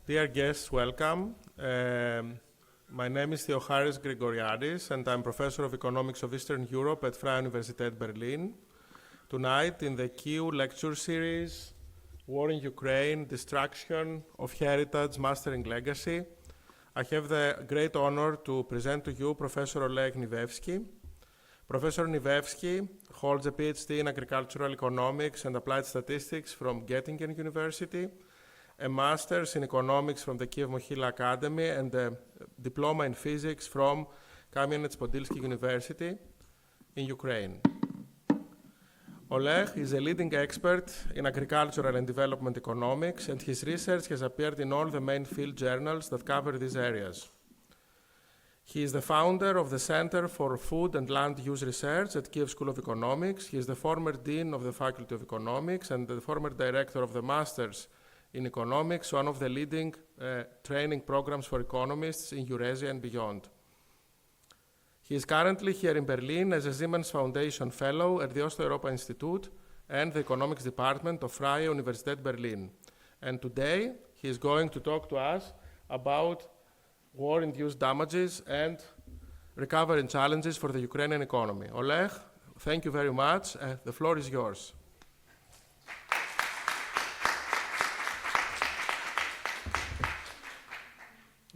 Dear guests, welcome. My name is Theocharis Grigoriadis, and I'm Professor of Economics of Eastern Europe at Freie-Universität Berlin. Tonight, in the KIU Lecture Series, War in Ukraine, Destruction of Heritage, Mastering Legacy, I have the great honor to present to you Professor Oleh Nivievskyi. Professor Nivievskyi holds a PhD in Agricultural Economics and Applied Statistics from Göttingen University, a Master's in Economics from the Kiev-Mohyla Academy, and a Diploma in Physics from Kamianets-Podilsky University in Ukraine. Oleh is a leading expert in agricultural and development economics, and his research has appeared in all the main field journals that cover these areas. He is the founder of the Center for Food and Land Use Research at Kiev School of Economics. He is the former Dean of the Faculty of Economics and the former Director of the Masters in Economics, one of the leading training programs for economists in Eurasia and beyond. He is currently here in Berlin as a Siemens Foundation Fellow at the Europa-Institute and the Economics Department of Freie-Universität Berlin. And today, he is going to talk to us about war-induced damages and recovery and challenges for the Ukrainian economy. Oleh, thank you very much. The floor is yours.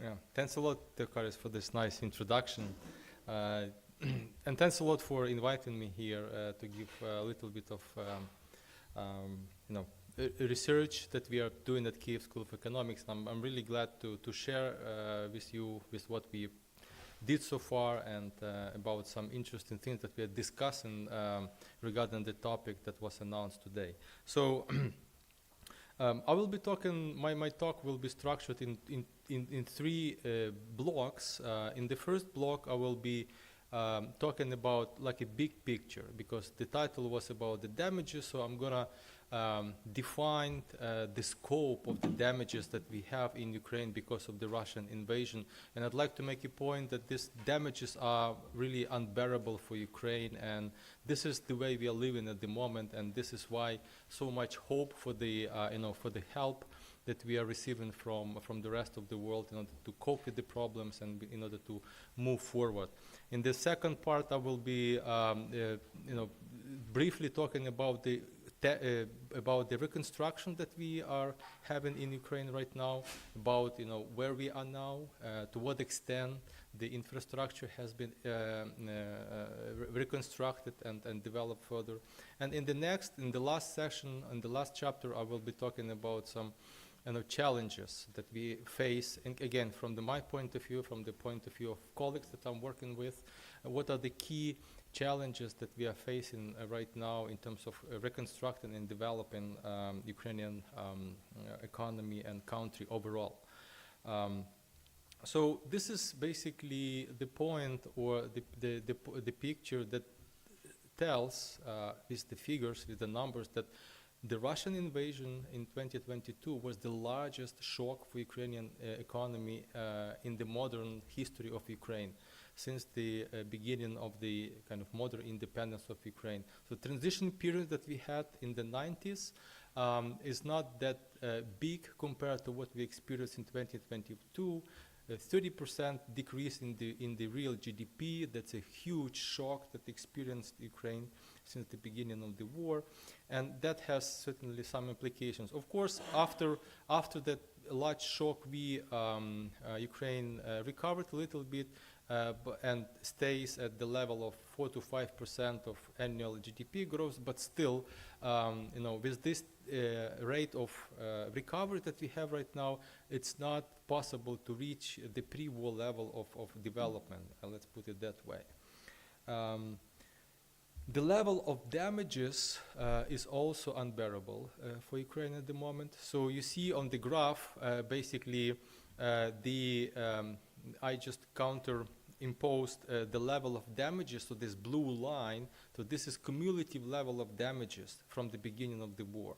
Yeah, thanks a lot, Theocharis, for this nice introduction. And thanks a lot for inviting me here to give a little bit of research that we are doing at Kiev School of Economics. I'm really glad to share with you with what we did so far and about some interesting things that we are discussing regarding the topic that was announced today. So I will be talking, my talk will be structured in three blocks. In the first block, I will be talking about like a big picture, because the title was about the damages, so I'm gonna define the scope of the damages that we have in Ukraine because of the Russian invasion. And I'd like to make a point that these damages are really unbearable for Ukraine, and this is the way we are living at the moment, and this is why so much hope for the for the help that we are receiving from the rest of the world in order to cope with the problems and in order to move forward. In the second part, I will be briefly talking about the reconstruction that we are having in Ukraine right now, about where we are now, to what extent the infrastructure has been reconstructed and developed further. And in the last session, in the last chapter, I will be talking about some challenges that we face, and again, from my point of view, from the point of view of colleagues that I'm working with, what are the key challenges that we are facing right now in terms of reconstructing and developing Ukrainian economy and country overall. So this is basically the point, or the picture that tells with the figures, with the numbers, that the Russian invasion in 2022 was the largest shock for Ukrainian economy in the modern history of Ukraine, since the beginning of the kind of modern independence of Ukraine. So the transition period that we had in the 90s is not that big compared to what we experienced in 2022. A 30% decrease in the real GDP. That's a huge shock that experienced Ukraine since the beginning of the war, and that has certainly some implications. Of course, after that large shock, Ukraine recovered a little bit and stays at the level of 4 to 5% of annual GDP growth, but still, with this rate of recovery that we have right now, it's not possible to reach the pre-war level of development, let's put it that way. The level of damages is also unbearable for Ukraine at the moment. So you see on the graph, basically, I just imposed the level of damages to this blue line. So this is cumulative level of damages from the beginning of the war.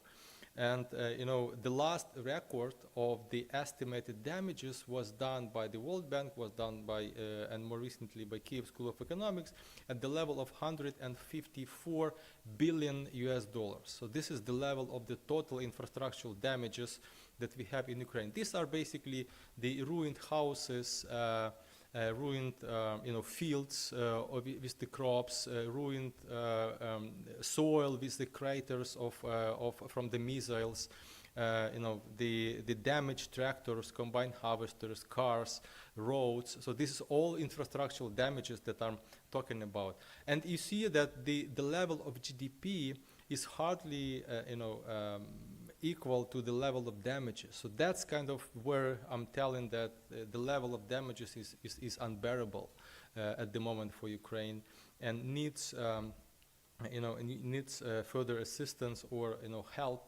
And the last record of the estimated damages was done by the World Bank, was done by, and more recently by Kiev School of Economics, at the level of $154 billion. So this is the level of the total infrastructural damages that we have in Ukraine. These are basically the ruined houses, ruined fields with the crops, ruined soil with the craters from the missiles, the damaged tractors, combine harvesters, cars, roads. So this is all infrastructural damages that I'm talking about. And you see that the level of GDP is hardly equal to the level of damages. So that's kind of where I'm telling that the level of damages is unbearable at the moment for Ukraine, and needs further assistance or help,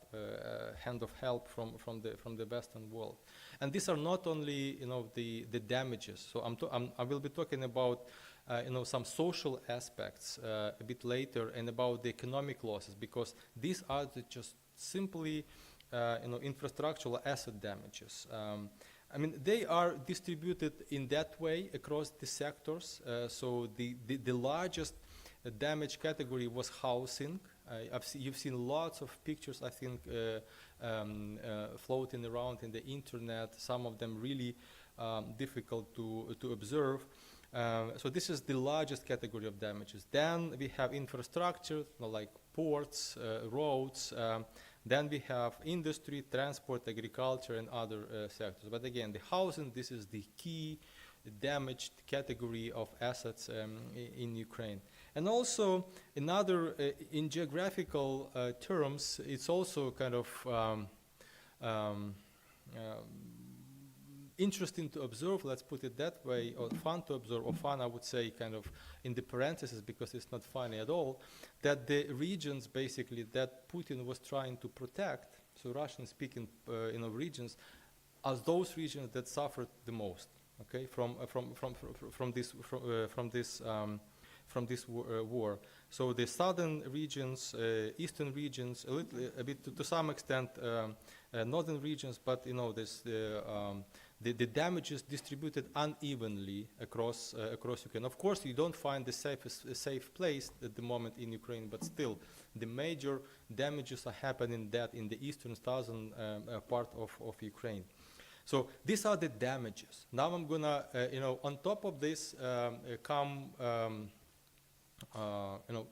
hand of help from the Western world. And these are not only the damages. So I will be talking about some social aspects a bit later, and about the economic losses, because these are just simply infrastructural asset damages. I mean, they are distributed in that way across the sectors. So the largest damage category was housing. You've seen lots of pictures, I think, floating around in the internet, some of them really difficult to observe. So this is the largest category of damages. Then we have infrastructure, like ports, roads. Then we have industry, transport, agriculture, and other sectors. But again, the housing, this is the key damaged category of assets in Ukraine. And also, another, in geographical terms, it's also kind of interesting to observe, let's put it that way, or fun to observe, or fun, I would say, kind of in the parentheses, because it's not funny at all, that the regions, basically, that Putin was trying to protect, so Russian-speaking regions, are those regions that suffered the most, okay, from this war. So the southern regions, eastern regions, a bit to some extent, northern regions, but the damage is distributed unevenly across Ukraine. Of course, you don't find the safe place at the moment in Ukraine, but still, the major damages are happening in the eastern southern part of Ukraine. So these are the damages. Now I'm gonna, on top of this, come,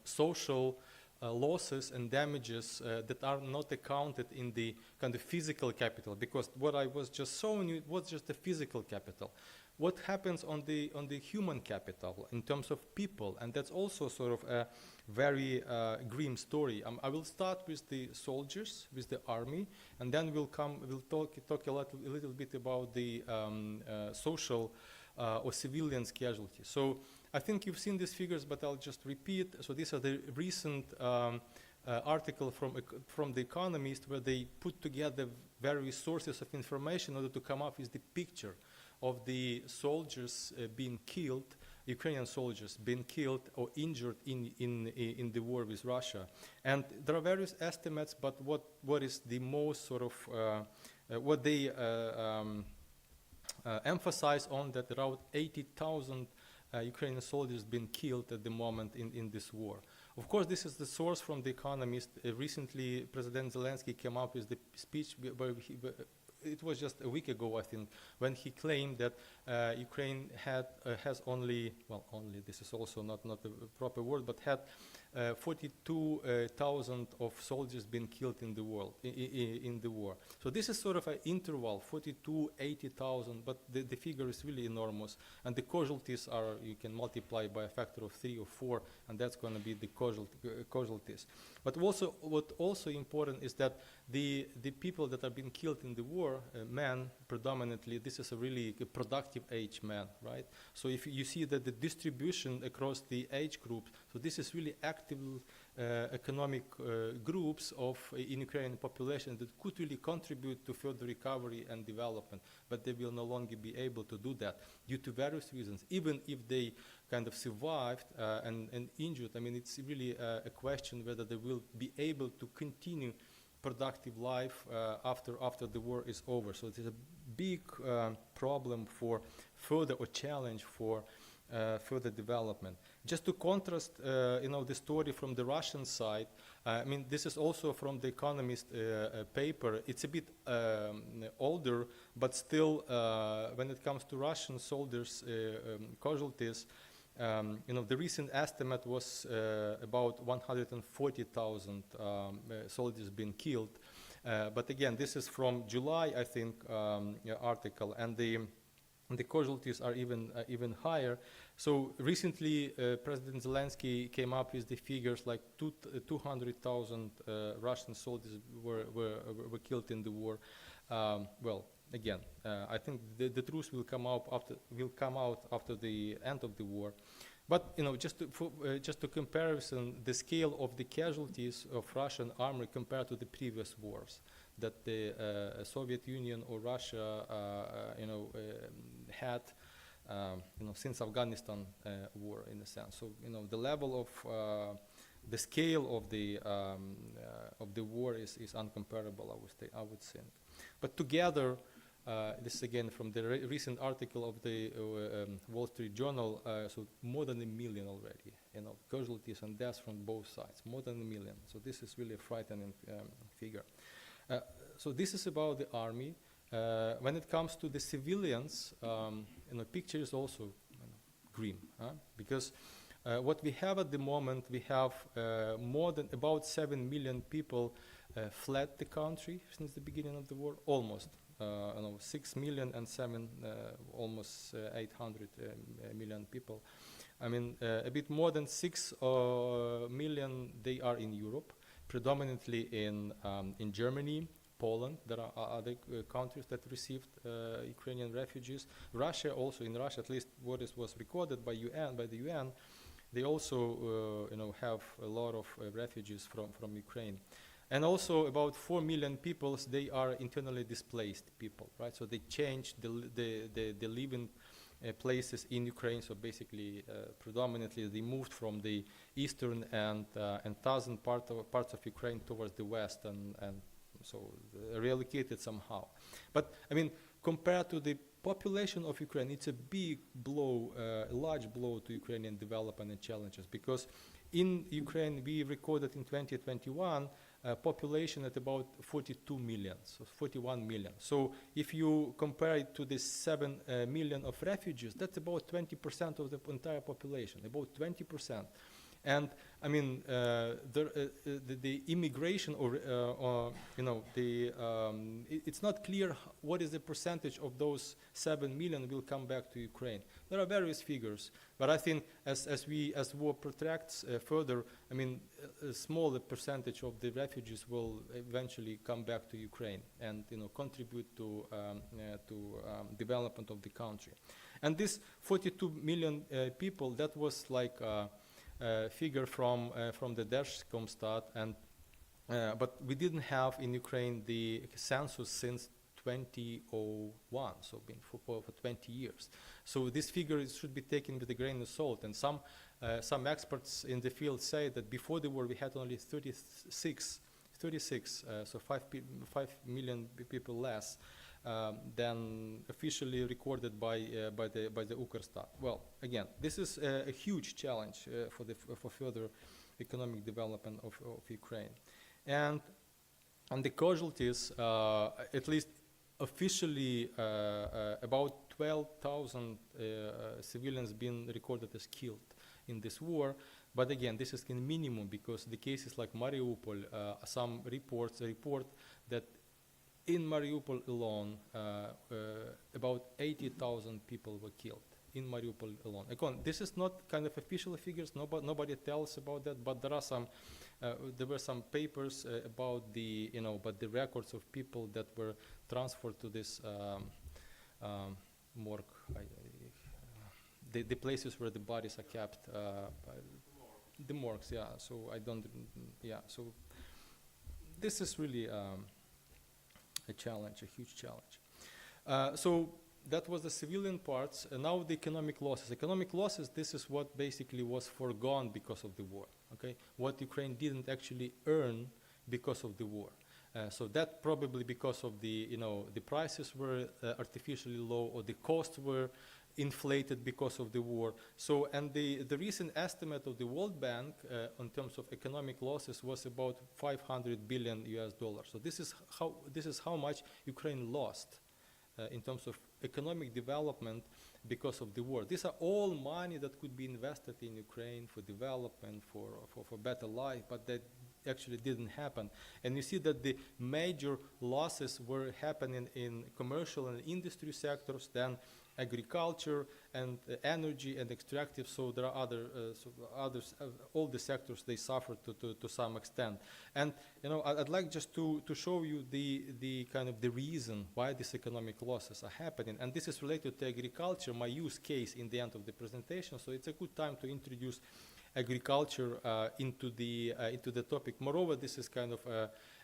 social losses and damages that are not accounted in the kind of physical capital, because what I was just showing you was just the physical capital. What happens on the human capital in terms of people, and that's also sort of a very grim story. I will start with the soldiers, with the army, and then we'll talk a little bit about the social or civilians casualties. So I think you've seen these figures, but I'll just repeat. So these are the recent article from The Economist, where they put together various sources of information in order to come up with the picture of the soldiers being killed, Ukrainian soldiers being killed or injured in the war with Russia. And there are various estimates, but what is the most sort of, what they emphasize on, that around 80,000 Ukrainian soldiers been killed at the moment in this war. Of course, this is the source from The Economist. Recently, President Zelensky came up with the speech where it was just a week ago, I think, when he claimed that Ukraine has only, this is also not a proper word, but had 42,000 of soldiers been killed in the war. So this is sort of an interval, 42, 80,000, but the figure is really enormous. And the casualties are, you can multiply by a factor of 3 or 4, and that's going to be the casualties. But also, what also important is that the people that are being killed in the war, men predominantly, this is a really productive age man, right? So if you see that the distribution across the age groups, so this is really active economic groups in Ukrainian population that could really contribute to further recovery and development, but they will no longer be able to do that due to various reasons. Even if they kind of survived and injured, I mean, it's really a question whether they will be able to continue productive life after the war is over. So it is a big problem for further, or challenge for further development. Just to contrast, the story from the Russian side, I mean, this is also from the Economist paper. It's a bit older, but still, when it comes to Russian soldiers' casualties, the recent estimate was about 140,000 soldiers being killed. But again, this is from July, I think, article, and the casualties are even higher. So recently, President Zelensky came up with the figures like 200,000 Russian soldiers were killed in the war. Well, again, I think the truth will come out after the end of the war. But just to comparison, the scale of the casualties of Russian army compared to the previous wars that the Soviet Union or Russia, had, since Afghanistan war, in a sense. So, the level of the scale of the war is uncomparable, I would think. But together, this is again from the recent article of the Wall Street Journal. So more than 1 million already, casualties and deaths from both sides, more than 1 million. So this is really a frightening figure. So this is about the army. When it comes to the civilians, picture is also grim, because what we have at the moment, we have more than about 7 million people fled the country since the beginning of the war, almost. 6 million and almost 800 million people. I mean, a bit more than 6 million, they are in Europe, predominantly in Germany, Poland. There are other countries that received Ukrainian refugees. Russia also, in Russia, at least what was recorded by the UN, they also have a lot of refugees from Ukraine. And also about 4 million people, they are internally displaced people, right? So they changed the living places in Ukraine. So basically, predominantly, they moved from the eastern and southern parts of Ukraine towards the west, and so reallocated somehow. But I mean, compared to the population of Ukraine, it's a big blow, a large blow to Ukrainian development and challenges, because in Ukraine, we recorded in 2021 population at about 42 million, so 41 million. So if you compare it to the 7 million of refugees, that's about 20% of the entire population, about 20%. And I mean, the immigration, it's not clear what is the percentage of those 7 million will come back to Ukraine. There are various figures, but I think as war protracts further, I mean, a smaller percentage of the refugees will eventually come back to Ukraine and contribute to development of the country. And this 42 million people, that was like figure from the Держкомстат, and but we didn't have in Ukraine the census since 2001, so been for 20 years. So this figure should be taken with a grain of salt, and some experts in the field say that before the war we had only 36, so 5 million people less than officially recorded by the Ukrstat. Well, again, this is a huge challenge for further economic development of Ukraine, and on the casualties, at least officially, about 12,000 civilians been recorded as killed in this war. But again, this is the minimum, because the cases like Mariupol, some report that in Mariupol alone, about 80,000 people were killed in Mariupol alone. Again, this is not kind of official figures. Nobody tells about that. But there are there were some papers about the records of people that were transferred to this morgue, the places where the bodies are kept. The morgues, yeah. So So this is really a challenge, a huge challenge. So that was the civilian parts. And now the economic losses. Economic losses, this is what basically was foregone because of the war. Okay, what Ukraine didn't actually earn because of the war. So that probably because of the the prices were artificially low, or the costs were inflated because of the war. So, and the recent estimate of the World Bank in terms of economic losses was about 500 billion US dollars. So this is how much Ukraine lost in terms of economic development because of the war. These are all money that could be invested in Ukraine for development, for better life, but that actually didn't happen. And you see that the major losses were happening in commercial and industry sectors, then agriculture and energy and extractive. So there are others, all the sectors, they suffered to some extent. And I'd like just to show you the kind of the reason why these economic losses are happening. And this is related to agriculture, my use case in the end of the presentation. So it's a good time to introduce agriculture into the topic. Moreover, this is kind of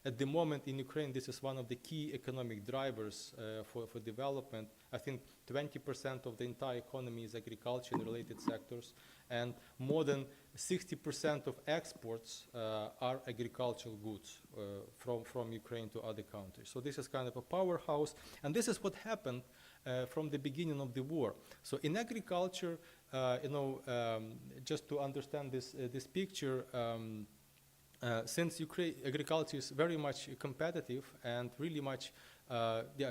at the moment in Ukraine, this is one of the key economic drivers for development. I think 20% of the entire economy is agriculture and related sectors, and more than 60% of exports are agricultural goods from Ukraine to other countries. So this is kind of a powerhouse, and this is what happened from the beginning of the war. So in agriculture, just to understand this picture, since Ukraine agriculture is very much competitive and really much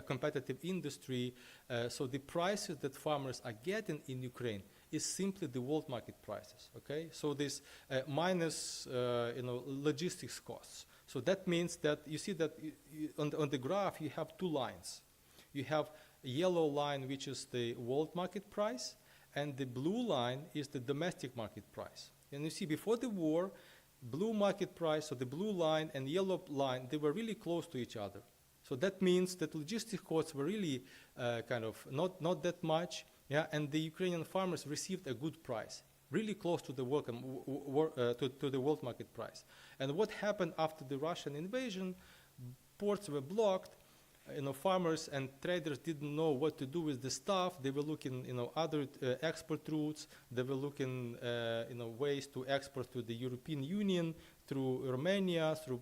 competitive industry, so the prices that farmers are getting in Ukraine is simply the world market prices. Okay, so this minus logistics costs. So that means that you see that on the graph you have two lines. You have a yellow line, which is the world market price, and the blue line is the domestic market price. And you see, before the war, blue market price, so the blue line and yellow line, they were really close to each other. So that means that logistic costs were really kind of not that much, and the Ukrainian farmers received a good price, really close to the world market price. And what happened after the Russian invasion? Ports were blocked. Farmers and traders didn't know what to do with the stuff. They were looking, other export routes. They were looking, ways to export to the European Union through Romania, through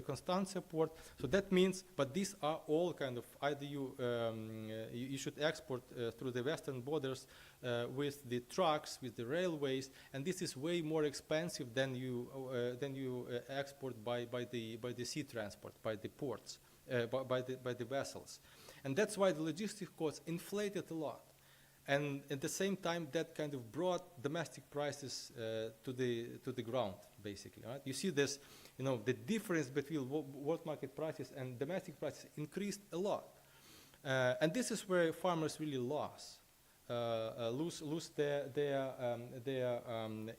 Constanța port. So that means, but these are all kind of either you should export through the western borders with the trucks, with the railways, and this is way more expensive than you export by the sea transport, by the ports. By the vessels. And that's why the logistic costs inflated a lot. And at the same time, that kind of brought domestic prices to the ground, basically. Right? You see this, the difference between world market prices and domestic prices increased a lot. And this is where farmers really lose their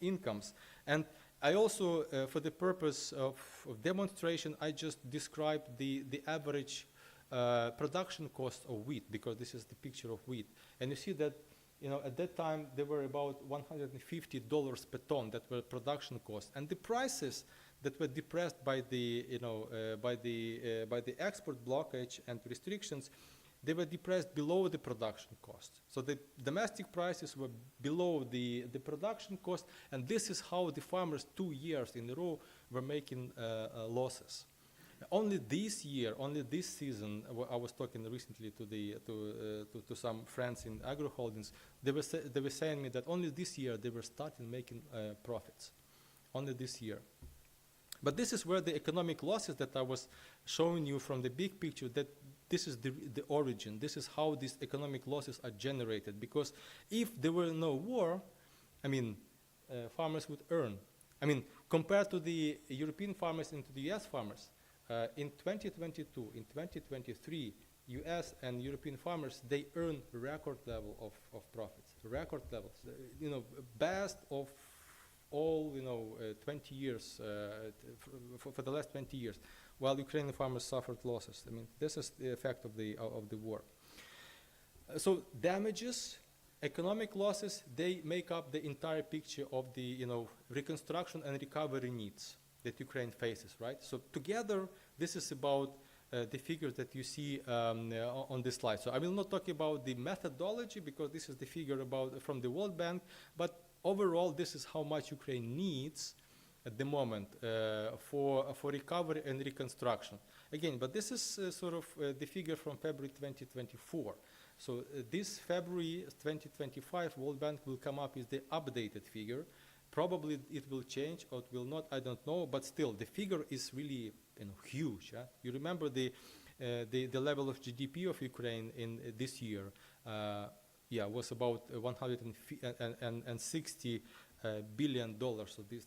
incomes. And I also, for the purpose of demonstration, I just described the average production cost of wheat, because this is the picture of wheat. And you see that, at that time there were about $150 per ton that were production costs, and the prices that were depressed by the export blockage and restrictions, they were depressed below the production cost. So the domestic prices were below the production cost, and this is how the farmers 2 years in a row were making losses. Only this year, only this season, I was talking recently to some friends in agro holdings. They were saying me that only this year they were starting making profits. Only this year. But this is where the economic losses that I was showing you from the big picture, that this is the origin. This is how these economic losses are generated. Because if there were no war, farmers would earn. Compared to the European farmers and to the US farmers, in 2022, in 2023, US and European farmers, they earn record level of profits, record levels. Best of all, 20 years, for the last 20 years, while Ukrainian farmers suffered losses. This is the effect of the war. So damages, economic losses, they make up the entire picture of the, reconstruction and recovery needs that Ukraine faces, right? So together, this is about the figures that you see on this slide. So I will not talk about the methodology, because this is the figure from the World Bank, but overall, this is how much Ukraine needs at the moment for recovery and reconstruction. Again, but this is sort of the figure from February 2024. So this February 2025, World Bank will come up with the updated figure. Probably it will change or it will not, I don't know, but still the figure is really huge. You remember the level of GDP of Ukraine in this year was about $160 billion. So this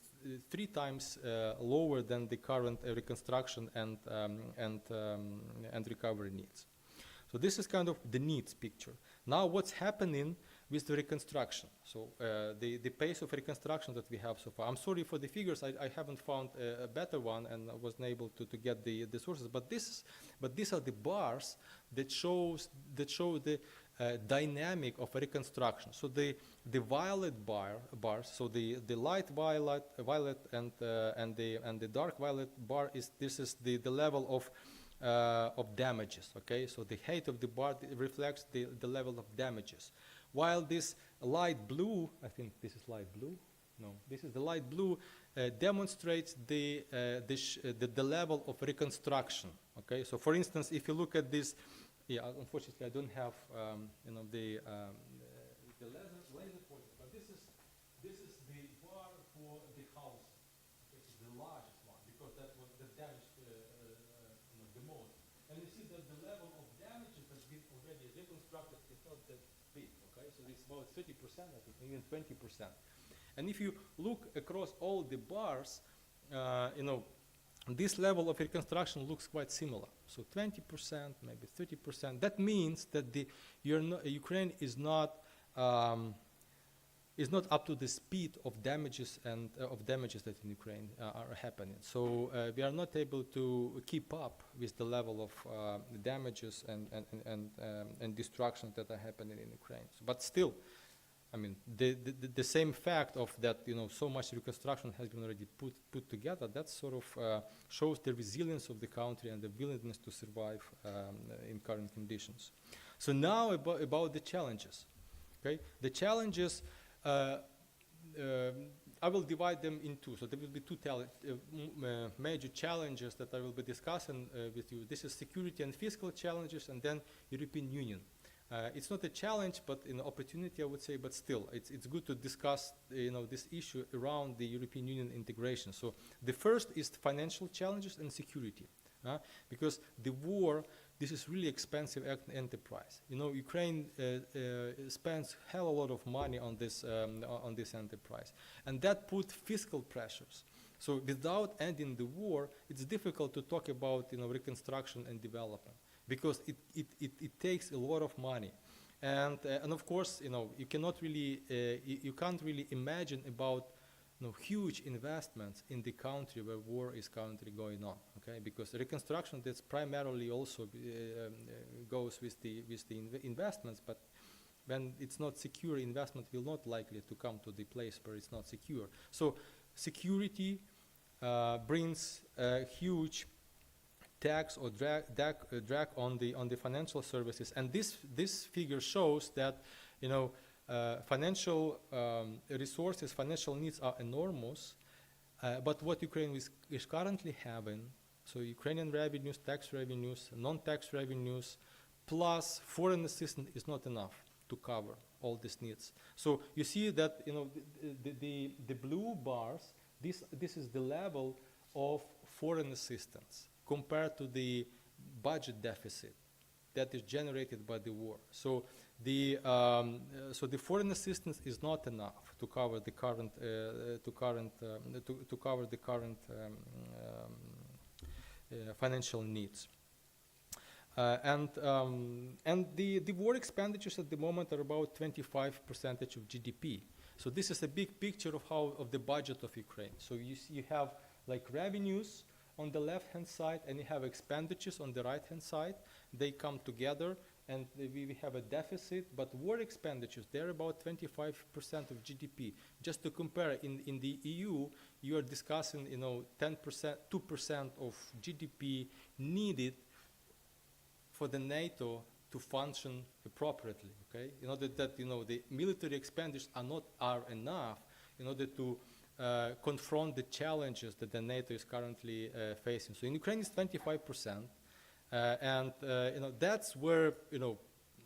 3 times lower than the current reconstruction and recovery needs. So this is kind of the needs picture. Now what's happening with the reconstruction? So the pace of reconstruction that we have so far. I'm sorry for the figures. I haven't found a better one, and I wasn't able to get the sources. But these are the bars that show the dynamic of reconstruction. So the violet bars. So the light violet and the dark violet bar is the level of damages. Okay. So the height of the bar reflects the level of damages. While this light blue, I think this is light blue. No, this is the light blue, demonstrates the level of reconstruction. Okay, so for instance, if you look at this, unfortunately I don't have the laser pointer, but this is the bar for the house. Okay, so the largest one, because that was the damaged the most. And you see that the level of damages that's been already reconstructed is not that big. Okay, so it's about 30%, I think, even 20%. And if you look across all the bars, this level of reconstruction looks quite similar. So 20%, maybe 30%. That means that Ukraine is not up to the speed of damages that in Ukraine are happening. So we are not able to keep up with the level of damages and destruction that are happening in Ukraine. But still, I mean, the same fact of that, so much reconstruction has been already put together, that sort of shows the resilience of the country and the willingness to survive in current conditions. So now about the challenges. Okay, the challenges, I will divide them in two. So there will be two major challenges that I will be discussing with you. This is security and fiscal challenges, and then European Union. It's not a challenge, but an opportunity, I would say. But still, it's good to discuss, this issue around the European Union integration. So the first is financial challenges and security, because the war. This is really expensive enterprise. Ukraine spends hell a lot of money on this enterprise, and that put fiscal pressures. So without ending the war, it's difficult to talk about reconstruction and development, because it takes a lot of money, and of course you cannot really you can't really imagine about huge investments in the country where war is currently going on. Okay, because reconstruction that's primarily also goes with the investments, but when it's not secure, investment will not likely to come to the place where it's not secure. So security brings a huge tax or drag on the financial services, and this figure shows that financial resources, financial needs are enormous, but what Ukraine is currently having, so Ukrainian revenues, tax revenues, non-tax revenues, plus foreign assistance is not enough to cover all these needs. So you see that the blue bars, this is the level of foreign assistance compared to the budget deficit that is generated by the war. So the foreign assistance is not enough to cover the current financial needs. And the war expenditures at the moment are about 25% of GDP. So this is a big picture of the budget of Ukraine. So you have like revenues on the left-hand side, and you have expenditures on the right-hand side. They come together, and we have a deficit, but war expenditures, they're about 25% of GDP. Just to compare, in the EU, you are discussing, 10%, 2% of GDP needed for the NATO to function appropriately, okay? In order that, the military expenditures are enough in order to confront the challenges that the NATO is currently facing. So in Ukraine, it's 25%. And that's where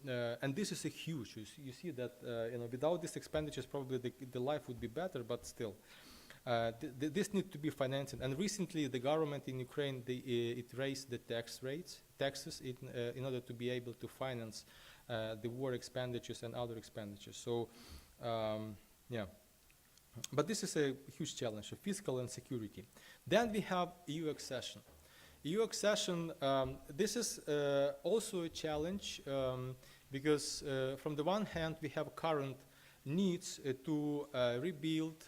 and this is a huge. You see that without these expenditures, probably the life would be better, but still. This needs to be financed, and recently the government in Ukraine it raised the taxes in order to be able to finance the war expenditures and other expenditures. So, yeah. But this is a huge challenge, fiscal and security. Then we have EU accession. EU accession, this is also a challenge because from the one hand we have current needs to rebuild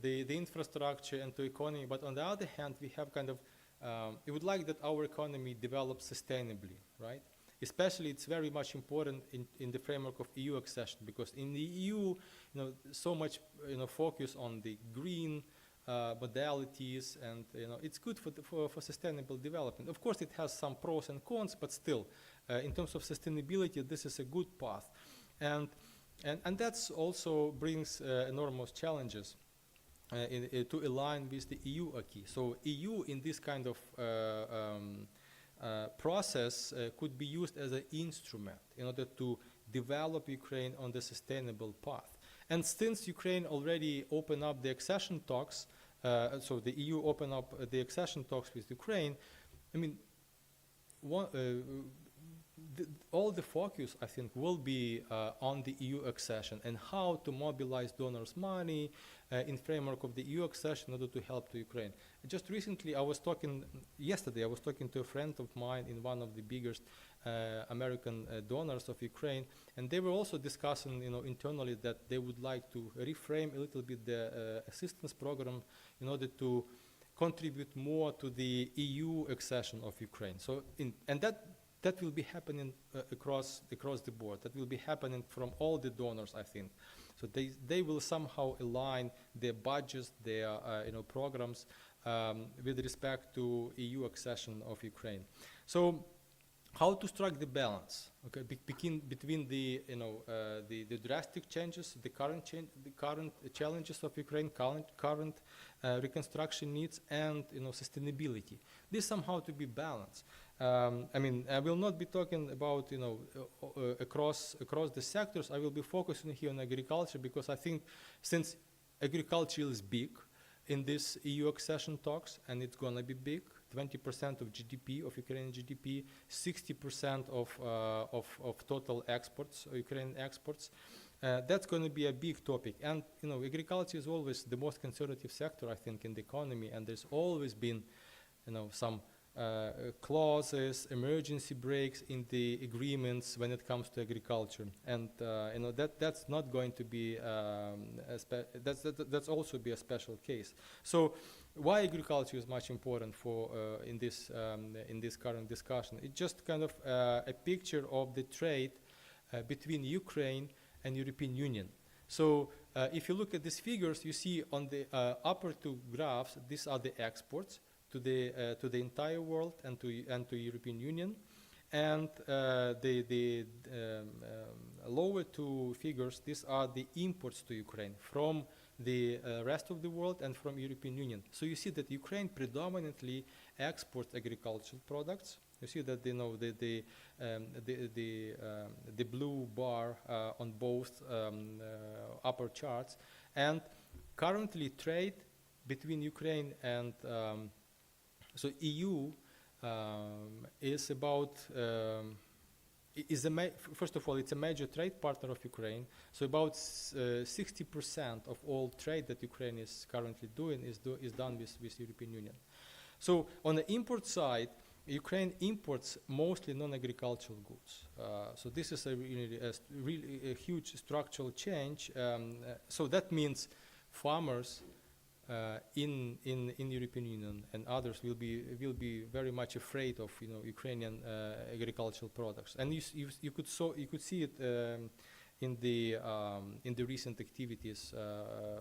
the infrastructure and the economy, but on the other hand we have kind of, we would like that our economy develops sustainably, right? Especially it's very much important in the framework of EU accession, because in the EU, so much focus on the green modalities, and it's good for sustainable development. Of course, it has some pros and cons, but still, in terms of sustainability, this is a good path, and that's also brings enormous challenges to align with the EU acquis. So EU in this kind of process could be used as an instrument in order to develop Ukraine on the sustainable path. And since Ukraine already opened up the accession talks, so the EU opened up the accession talks with Ukraine, I mean, all the focus, I think, will be on the EU accession and how to mobilize donors' money in framework of the EU accession in order to help to Ukraine. Just recently, yesterday I was talking to a friend of mine in one of the biggest American donors of Ukraine, and they were also discussing, internally that they would like to reframe a little bit the assistance program in order to contribute more to the EU accession of Ukraine. So, that will be happening across the board. That will be happening from all the donors, I think. So they will somehow align their budgets, their programs with respect to EU accession of Ukraine. So how to strike the balance? Okay, between the drastic changes, the current challenges of Ukraine, current reconstruction needs, and sustainability. This somehow to be balanced. I mean, I will not be talking about across the sectors. I will be focusing here on agriculture, because I think since agriculture is big in this EU accession talks, and it's gonna be big, 20% of GDP, of Ukrainian GDP, 60% of total exports, Ukrainian exports. That's going to be a big topic. And agriculture is always the most conservative sector, I think, in the economy, and there's always been some clauses, emergency breaks in the agreements when it comes to agriculture, and that's not going to be that's also be a special case. So why agriculture is much important for in this current discussion? It's just kind of a picture of the trade between Ukraine and European Union. So if you look at these figures, you see on the upper two graphs, these are the exports to the entire world and to European Union, and the lower two figures, these are the imports to Ukraine from the rest of the world and from European Union. So you see that Ukraine predominantly exports agricultural products. You see that the blue bar on both upper charts, and currently trade between Ukraine and so EU is about first of all, it's a major trade partner of Ukraine. So about 60% of all trade that Ukraine is currently doing is done with European Union. So on the import side, Ukraine imports mostly non-agricultural goods. So this is really a huge structural change. So that means farmers in European Union and others will be very much afraid of Ukrainian agricultural products, and you could see it in the recent activities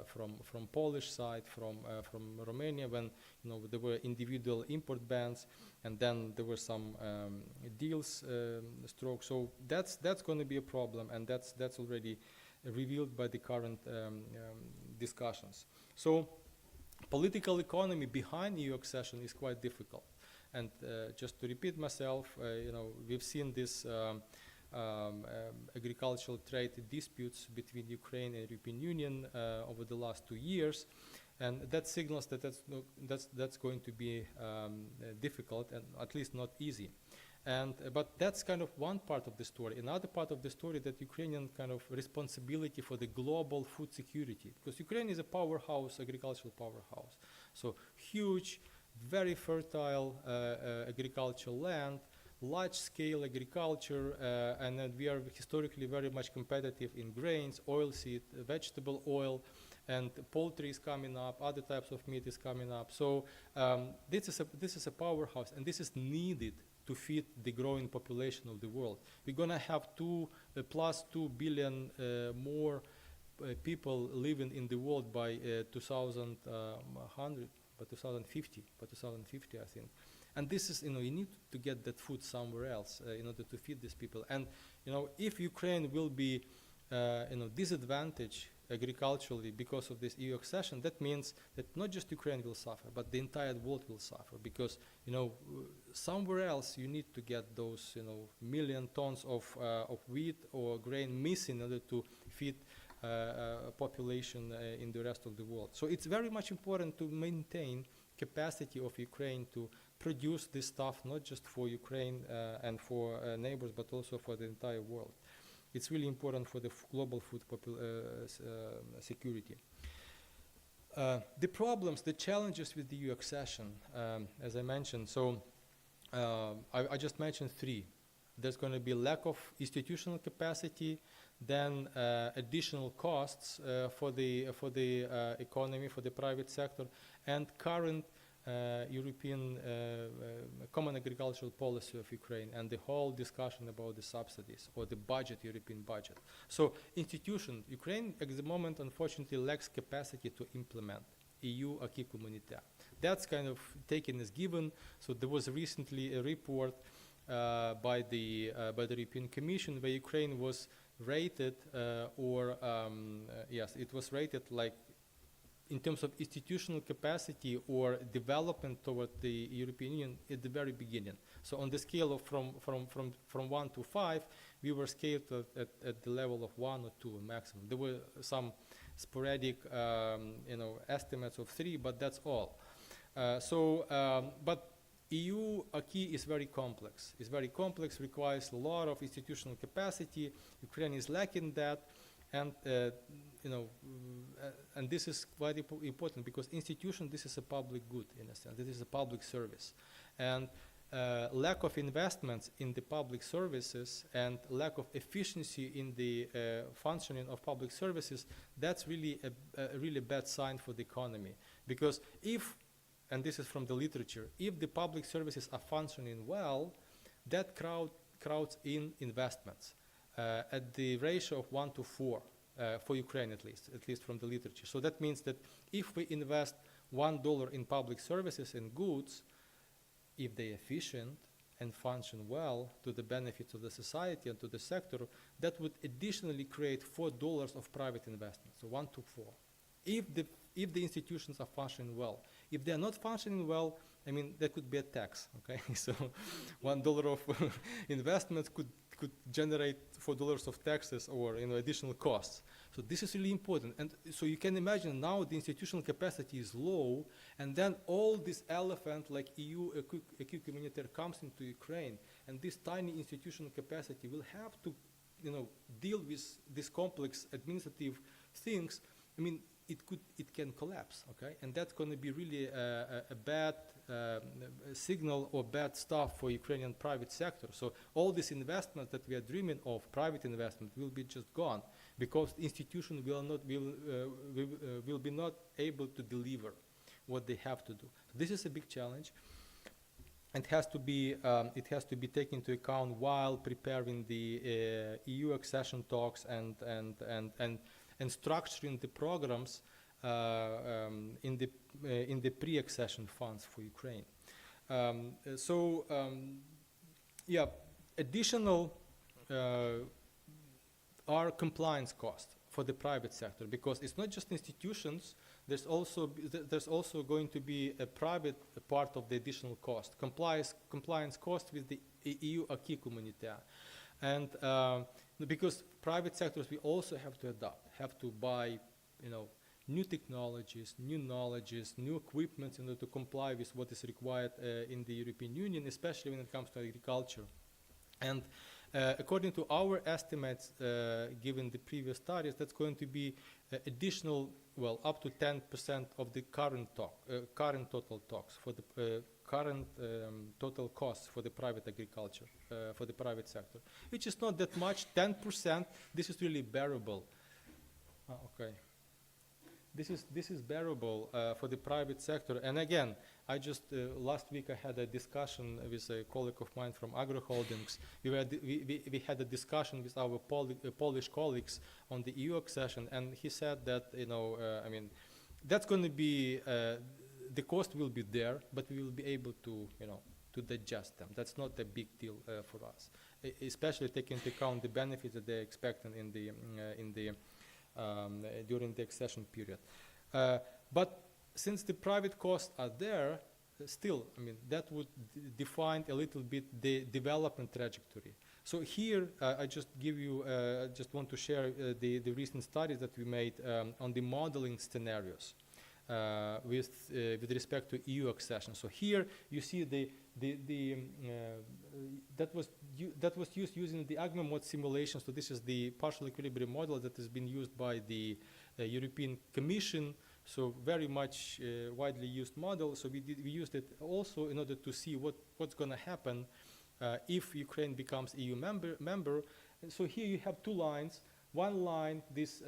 from Polish side, from Romania, when there were individual import bans, and then there were some deals struck. So that's going to be a problem, and that's already revealed by the current discussions. So political economy behind EU accession is quite difficult, and just to repeat myself, we've seen this agricultural trade disputes between Ukraine and European Union over the last 2 years. And that signals that that's going to be difficult and at least not easy. And but that's kind of one part of the story. Another part of the story that Ukrainian kind of responsibility for the global food security, because Ukraine is a powerhouse, agricultural powerhouse. So huge, very fertile agricultural land, large-scale agriculture, and then we are historically very much competitive in grains, oilseed, vegetable oil, and poultry is coming up, other types of meat is coming up. So this is a powerhouse, and this is needed to feed the growing population of the world. We're going to have plus 2 billion more people living in the world by 2050, I think. And this is, you need to get that food somewhere else in order to feed these people. And, if Ukraine will be, disadvantaged agriculturally because of this EU accession, that means that not just Ukraine will suffer, but the entire world will suffer, because somewhere else you need to get those million tons of wheat or grain missing in order to feed population in the rest of the world. So it's very much important to maintain capacity of Ukraine to produce this stuff, not just for Ukraine and for neighbors, but also for the entire world. It's really important for the global food security. The problems, the challenges with the EU accession, as I mentioned, so I just mentioned 3. There's going to be lack of institutional capacity, then additional costs for the economy, for the private sector, and current European common agricultural policy of Ukraine and the whole discussion about the subsidies or the budget, European budget. So Ukraine at the moment unfortunately lacks capacity to implement EU acquis communautaire. That's kind of taken as given. So there was recently a report by the European Commission where Ukraine was rated it was rated like in terms of institutional capacity or development toward the European Union at the very beginning. So on the scale of from 1 to 5, we were scaled at the level of 1 or 2 maximum. There were some sporadic estimates of 3, but that's all. But EU acquis is very complex. It's very complex, requires a lot of institutional capacity. Ukraine is lacking that. And and this is quite important because this is a public good in a sense. This is a public service, and lack of investments in the public services and lack of efficiency in the functioning of public services. That's really a really bad sign for the economy, because and this is from the literature, if the public services are functioning well, that crowds in investments. At the ratio of 1 to 4 for Ukraine at least from the literature. So that means that if we invest $1 in public services and goods, if they're efficient and function well to the benefits of the society and to the sector, that would additionally create $4 of private investment, so 1 to 4. If the institutions are functioning well. If they're not functioning well, I mean, there could be a tax, okay? So $1 of investments could generate $4 of taxes or additional costs. So this is really important. And so you can imagine now the institutional capacity is low, and then all this elephant like EU acquis communautaire comes into Ukraine, and this tiny institutional capacity will have to deal with these complex administrative things. I mean, it can collapse, okay? And that's going to be really a bad signal or bad stuff for Ukrainian private sector. So all this investment that we are dreaming of, private investment, will be just gone because the institution will be not able to deliver what they have to do. So this is a big challenge. It has to be taken into account while preparing the EU accession talks and structuring the programs in the pre-accession funds for Ukraine. Additional are compliance costs for the private sector, because it's not just institutions. There's also going to be a private part of the additional cost, compliance cost with the EU acquis communautaire. And because private sectors, we also have to adapt, have to buy, new technologies, new knowledges, new equipment in order to comply with what is required in the European Union, especially when it comes to agriculture. And according to our estimates, given the previous studies, that's going to be additional, up to 10% of the current total talks for the current total costs for the private agriculture, for the private sector, which is not that much. 10%. This is really bearable. Okay. This is bearable for the private sector. And again, I just last week I had a discussion with a colleague of mine from Agro Holdings. We had a discussion with our Polish colleagues on the EU accession, and he said that that's going to be the cost will be there, but we will be able to to digest them. That's not a big deal for us, especially taking into account the benefits that they're expecting during the accession period. But since the private costs are there, still, that would define a little bit the development trajectory. So here, I just give you, just want to share the recent studies that we made on the modeling scenarios with respect to EU accession. So here you see that was used using the AGMA mod simulation. So this is the partial equilibrium model that has been used by the European Commission. So very much widely used model. So we used it also in order to see what's going to happen if Ukraine becomes EU member. So here you have two lines. One line, this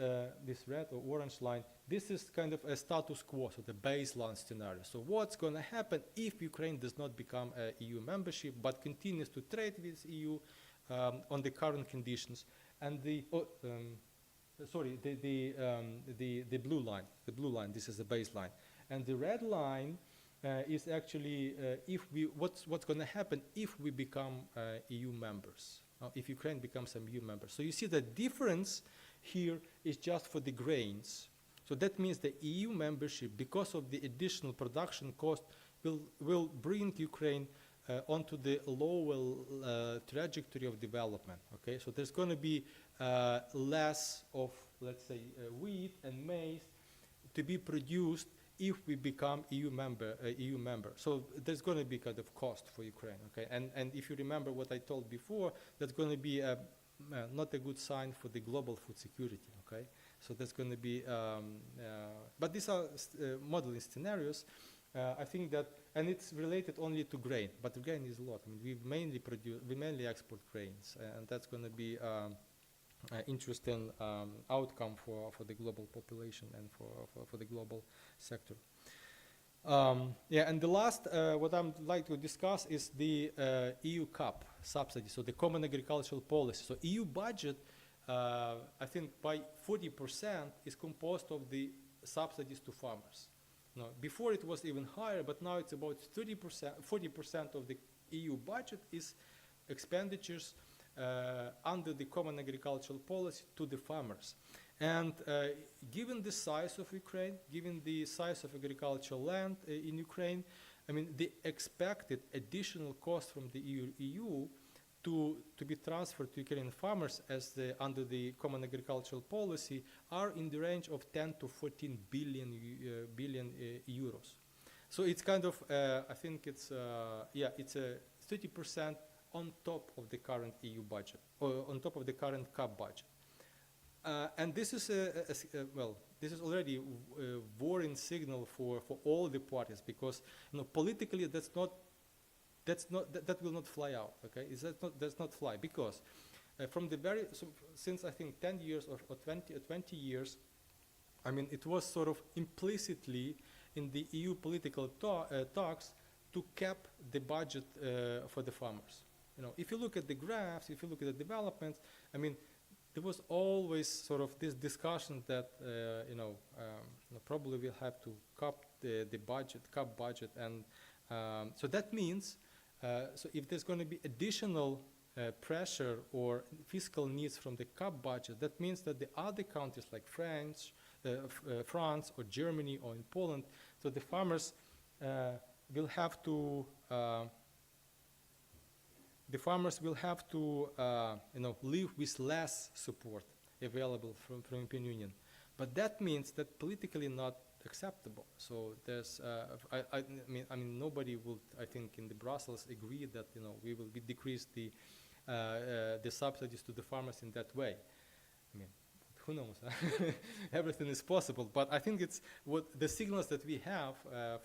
red or orange line, this is kind of a status quo, so the baseline scenario. So what's going to happen if Ukraine does not become a EU membership but continues to trade with EU on the current conditions? And the blue line, this is the baseline. And the red line is actually what's going to happen if we become EU members. If Ukraine becomes an EU member. So you see the difference here is just for the grains. So that means the EU membership, because of the additional production cost, will bring Ukraine onto the lower trajectory of development. Okay, so there's going to be less of, let's say, wheat and maize to be produced if we become EU member. So there's going to be kind of cost for Ukraine, okay? And if you remember what I told before, that's going to be not a good sign for the global food security, okay? So that's going to be, but these are modeling scenarios. I think that, and it's related only to grain, but grain is a lot. We mainly export grains, and that's going to be interesting outcome for the global population and for the global sector. And the last, what I'd like to discuss is the EU CAP subsidy, so the Common Agricultural Policy. So EU budget, I think by 40% is composed of the subsidies to farmers. Now, before it was even higher, but now it's about 40% of the EU budget is expenditures under the Common Agricultural Policy to the farmers. And given the size of Ukraine, given the size of agricultural land in Ukraine, the expected additional cost from the EU to be transferred to Ukrainian farmers under the Common Agricultural Policy are in the range of 10 to 14 billion euros. So it's kind of, I think it's a 30% on top of the current EU budget, or on top of the current CAP budget. And this is this is already a warning signal for all the parties, because politically that will not fly out. Okay, that's not fly, because from the since I think 10 years or 20 years, it was sort of implicitly in the EU political talks to cap the budget for the farmers. If you look at the graphs, if you look at the developments, there was always sort of this discussion that probably we'll have to cap the budget, and so that means so if there's going to be additional pressure or fiscal needs from the cap budget, that means that the other countries like France or Germany or in Poland, so the farmers will have to the farmers will have to live with less support available from European Union. But that means that politically not acceptable. So there's, I mean, nobody would, I think, in the Brussels agree that we will decrease the subsidies to the farmers in that way. I mean, who knows? Everything is possible. But I think it's what the signals that we have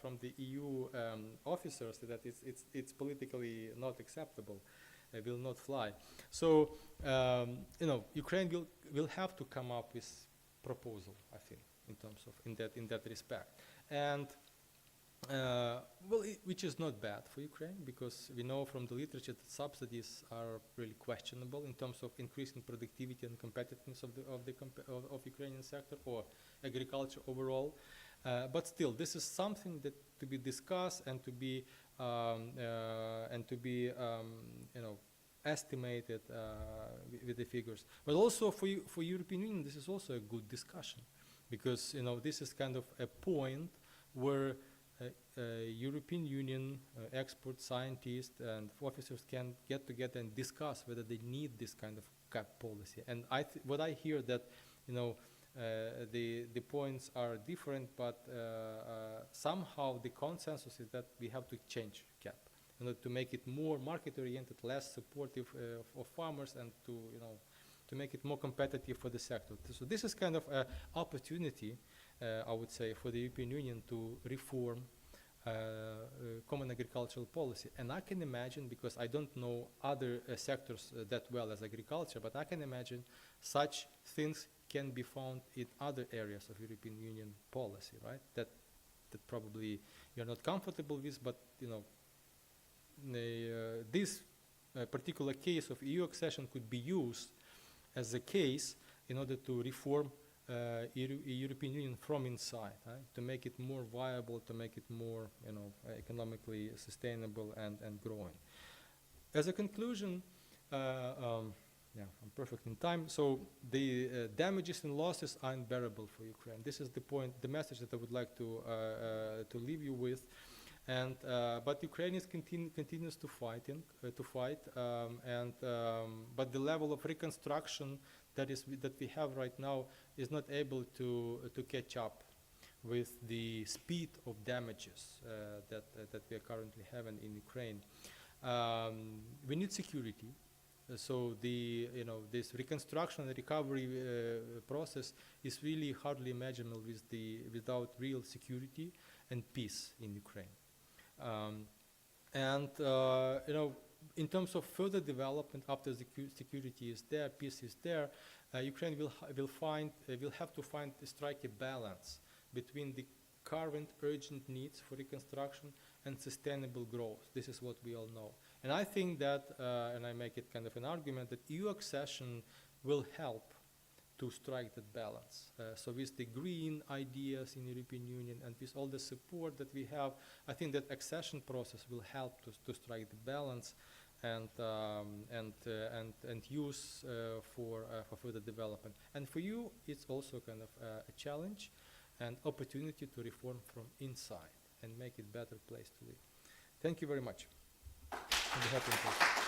from the EU officers that it's politically not acceptable, will not fly. So Ukraine will have to come up with proposal, I think, in terms of in that respect, and which is not bad for Ukraine, because we know from the literature that subsidies are really questionable in terms of increasing productivity and competitiveness of Ukrainian sector or agriculture overall. But still, this is something that to be discussed and to be estimated with the figures. But also for European Union, this is also a good discussion, because this is kind of a point where European Union experts, scientists, and officers can get together and discuss whether they need this kind of cap policy. And what I hear that the points are different, but somehow the consensus is that we have to change cap to make it more market-oriented, less supportive of farmers, and to make it more competitive for the sector. So this is kind of an opportunity, I would say, for the European Union to reform common agricultural policy. And I can imagine, because I don't know other sectors that well as agriculture, but I can imagine such things can be found in other areas of European Union policy, right? That probably you're not comfortable with, but this particular case of EU accession could be used as a case in order to reform European Union from inside, right? To make it more viable, to make it more economically sustainable and growing. As a conclusion, I'm perfect in time. So the damages and losses are unbearable for Ukraine. This is the point, the message that I would like to leave you with. And but Ukraine is continues to fight, but the level of reconstruction that we have right now is not able to catch up with the speed of damages that we are currently having in Ukraine. We need security. So this reconstruction and recovery process is really hardly imaginable without real security and peace in Ukraine. In terms of further development after security is there, peace is there, Ukraine will have to strike a balance between the current urgent needs for reconstruction and sustainable growth. This is what we all know. And I think that, and I make it kind of an argument, that EU accession will help to strike that balance. So with the green ideas in the European Union and with all the support that we have, I think that accession process will help to strike the balance and use for further development. And for you, it's also kind of a challenge and opportunity to reform from inside and make it a better place to live. Thank you very much. I'll be happy to talk.